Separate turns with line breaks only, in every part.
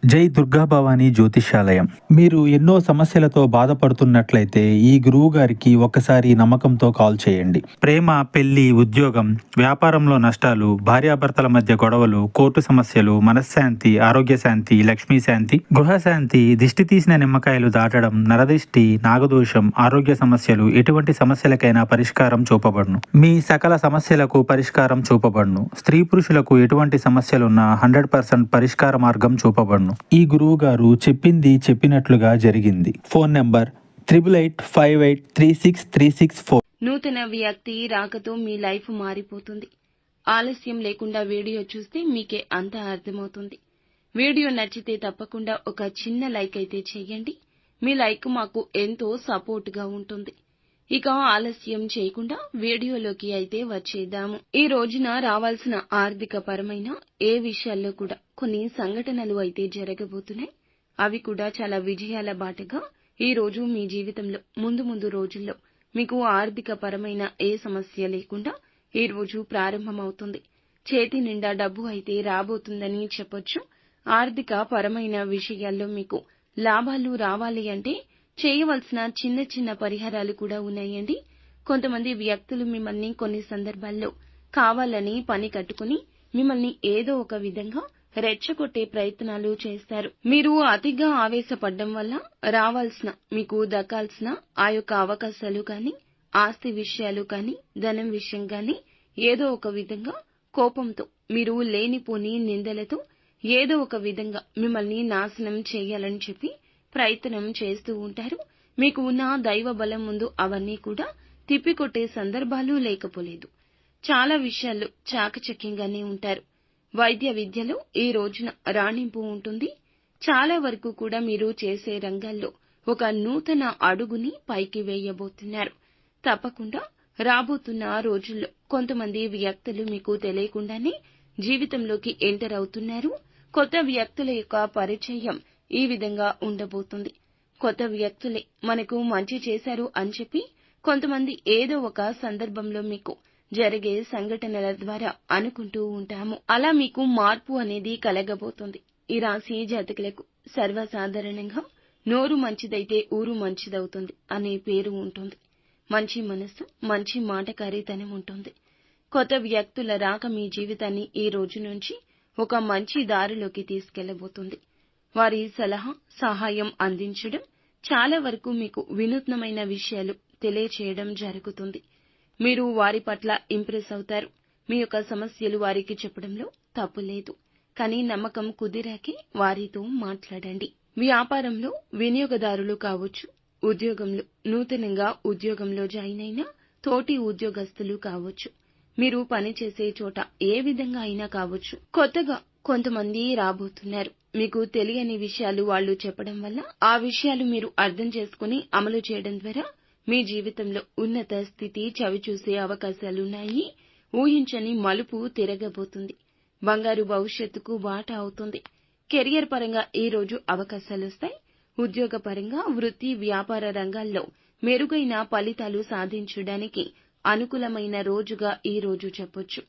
జై దుర్గా భవానీ జ్యోతిష్యాలయం. మీరు ఎన్నో సమస్యలతో బాధపడుతున్నట్లయితే ఈ గురువు గారికి ఒక్కసారి నమ్మకంతో కాల్ చేయండి. ప్రేమ, పెళ్లి, ఉద్యోగం, వ్యాపారంలో నష్టాలు, భార్యాభర్తల మధ్య గొడవలు, కోర్టు సమస్యలు, మనశ్శాంతి, ఆరోగ్య శాంతి, లక్ష్మీ శాంతి, గృహశాంతి, దిష్టి తీసిన నిమ్మకాయలు దాటడం, నరదిష్టి, నాగదోషం, ఆరోగ్య సమస్యలు, ఎటువంటి సమస్యలకైనా పరిష్కారం చూపబడును. మీ సకల సమస్యలకు పరిష్కారం చూపబడును. స్త్రీ పురుషులకు ఎటువంటి సమస్యలున్నా 100% పరిష్కార మార్గం చూపబడును. ఈ గురువు గారు చెప్పింది చెప్పినట్లుగా జరిగింది. Phone number 8858363634.
నూతన వ్యక్తి రాకతో మీ లైఫ్ మారిపోతుంది. ఆలస్యం లేకుండా వీడియో చూస్తే మీకే అంతా అర్థమవుతుంది. వీడియో నచ్చితే తప్పకుండా ఒక చిన్న లైక్ అయితే చేయండి. మీ లైక్ మాకు ఎంతో సపోర్ట్ గా ఉంటుంది. ఇక ఆలస్యం చేయకుండా వీడియోలోకి అయితే వచ్చేద్దాము. ఈ రోజున రావాల్సిన ఆర్థిక పరమైన ఏ విషయాల్లో కూడా కొన్ని సంఘటనలు అయితే జరగబోతున్నాయి. అవి కూడా చాలా విజయాల బాటగా ఈ రోజు మీ జీవితంలో ముందు రోజుల్లో మీకు ఆర్థిక పరమైన ఏ సమస్య లేకుండా ఈ రోజు ప్రారంభమవుతుంది. చేతి నిండా డబ్బు అయితే రాబోతుందని చెప్పొచ్చు. ఆర్థిక పరమైన విషయాల్లో మీకు లాభాలు రావాలి అంటే చేయవలసిన చిన్న పరిహారాలు కూడా ఉన్నాయండి. కొంతమంది వ్యక్తులు మిమ్మల్ని కొన్ని సందర్భాల్లో కావాలని పని కట్టుకుని మిమ్మల్ని ఏదో ఒక విధంగా రెచ్చగొట్టే ప్రయత్నాలు చేస్తారు. మీరు అతిగా ఆవేశపడడం వల్ల రావాల్సిన, మీకు దక్కాల్సిన ఆ యొక్క అవకాశాలు కానీ, ఆస్తి విషయాలు కానీ, ధనం విషయం కానీ ఏదో ఒక విధంగా కోపంతో, మీరు లేనిపోని నిందలతో ఏదో ఒక విధంగా మిమ్మల్ని నాశనం చేయాలని చెప్పి ప్రయత్నం చేస్తూ ఉంటారు. మీకు ఉన్న దైవ బలం ముందు అవన్నీ కూడా తిప్పికొట్టే సందర్భాలు లేకపోలేదు. చాలా విషయాల్లో చాకచక్యంగానే ఉంటారు. వైద్య విద్యలో ఈ రోజున రాణింపు ఉంటుంది. చాలా వరకు కూడా మీరు చేసే రంగాల్లో ఒక నూతన అడుగుని పైకి వేయబోతున్నారు. తప్పకుండా రాబోతున్న రోజుల్లో కొంతమంది వ్యక్తులు మీకు తెలియకుండానే జీవితంలోకి ఎంటర్ అవుతున్నారు. కొత్త వ్యక్తుల యొక్క పరిచయం ఈ విధంగా ఉండబోతుంది. కొత్త వ్యక్తులే మనకు మంచి చేశారు అని చెప్పి కొంతమంది ఏదో ఒక సందర్భంలో మీకు జరిగే సంఘటనల ద్వారా అనుకుంటూ ఉంటాము. అలా మీకు మార్పు అనేది కలగబోతుంది. ఈ రాశి జాతకులకు సర్వసాధారణంగా నోరు మంచిదైతే ఊరు మంచిదవుతుంది అనే పేరు ఉంటుంది. మంచి మనస్సు, మంచి మాటకారితనం ఉంటుంది. కొత్త వ్యక్తుల రాక మీ జీవితాన్ని ఈ రోజు నుంచి ఒక మంచి దారిలోకి తీసుకెళ్లబోతుంది. వారి సలహా, సహాయం అందించడం, చాలా వరకు మీకు వినూత్నమైన విషయాలు తెలియచేయడం జరుగుతుంది. మీరు వారి పట్ల ఇంప్రెస్ అవుతారు. మీ యొక్క సమస్యలు వారికి చెప్పడంలో తప్పు లేదు. కానీ నమ్మకం కుదిరాకే వారితో మాట్లాడండి. వ్యాపారంలో వినియోగదారులు కావచ్చు, ఉద్యోగంలో నూతనంగా ఉద్యోగంలో జాయిన్ అయిన తోటి ఉద్యోగస్తులు కావచ్చు, మీరు పనిచేసే చోట ఏ విధంగా అయినా కావచ్చు, కొత్తగా కొంతమంది రాబోతున్నారు. మీకు తెలియని విషయాలు వాళ్ళు చెప్పడం వల్ల ఆ విషయాలు మీరు అర్థం చేసుకుని అమలు చేయడం ద్వారా మీ జీవితంలో ఉన్నత స్థితి చవిచూసే అవకాశాలున్నాయి. ఊహించని మలుపు తిరగబోతుంది. బంగారు భవిష్యత్తుకు బాట అవుతుంది. కెరియర్ పరంగా ఈ రోజు అవకాశాలొస్తాయి. ఉద్యోగ పరంగా వృత్తి, వ్యాపార రంగాల్లో మెరుగైన ఫలితాలు సాధించడానికి అనుకూలమైన రోజుగా ఈ రోజు చెప్పొచ్చు.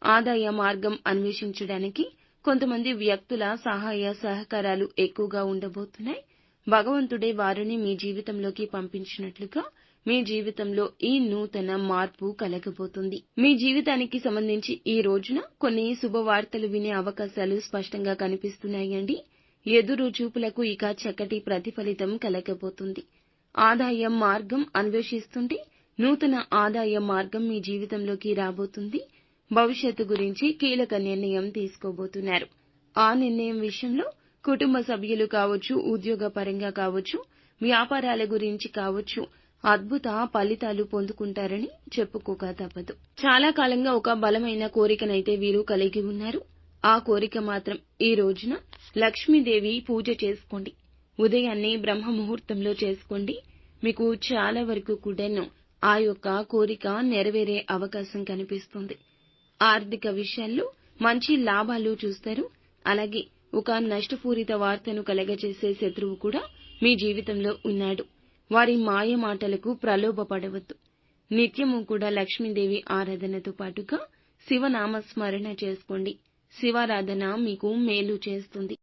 ఆదాయ మార్గం అన్వేషించడానికి కొంతమంది వ్యక్తుల సహాయ సహకారాలు ఎక్కువగా ఉండబోతున్నాయి. భగవంతుడే వారిని మీ జీవితంలోకి పంపించినట్లుగా మీ జీవితంలో ఈ నూతన మార్పు కలగబోతుంది. మీ జీవితానికి సంబంధించి ఈ రోజున కొన్ని శుభవార్తలు వినే అవకాశాలు స్పష్టంగా కనిపిస్తున్నాయండి. ఎదురు చూపులకు ఇక చక్కటి ప్రతిఫలితం కలగబోతుంది. ఆదాయం మార్గం అన్వేషిస్తుంటే నూతన ఆదాయ మార్గం మీ జీవితంలోకి రాబోతుంది. భవిష్యత్తు గురించి కీలక నిర్ణయం తీసుకోబోతున్నారు. ఆ నిర్ణయం విషయంలో కుటుంబ సభ్యులు కావచ్చు, ఉద్యోగ పరంగా కావచ్చు, వ్యాపారాల గురించి కావచ్చు, అద్భుత ఫలితాలు పొందుకుంటారని చెప్పుకోక తప్పదు. చాలా కాలంగా ఒక బలమైన కోరికనైతే వీరు కలిగి ఉన్నారు. ఆ కోరిక మాత్రం ఈ రోజున లక్ష్మీదేవి పూజ చేసుకోండి. ఉదయాన్నే బ్రహ్మ ముహూర్తంలో చేసుకోండి. మీకు చాలా వరకు కూడాను ఆ యొక్క కోరిక నెరవేరే అవకాశం కనిపిస్తుంది. ఆర్థిక విషయాల్లో మంచి లాభాలు చూస్తారు. అలాగే ఒక నష్టపూరిత వార్తను కలగజేసే శత్రువు కూడా మీ జీవితంలో ఉన్నాడు. వారి మాయ మాటలకు ప్రలోభపడవద్దు. నిత్యము కూడా లక్ష్మీదేవి ఆరాధనతో పాటుగా శివనామస్మరణ చేసుకోండి. శివారాధన మీకు మేలు చేస్తుంది.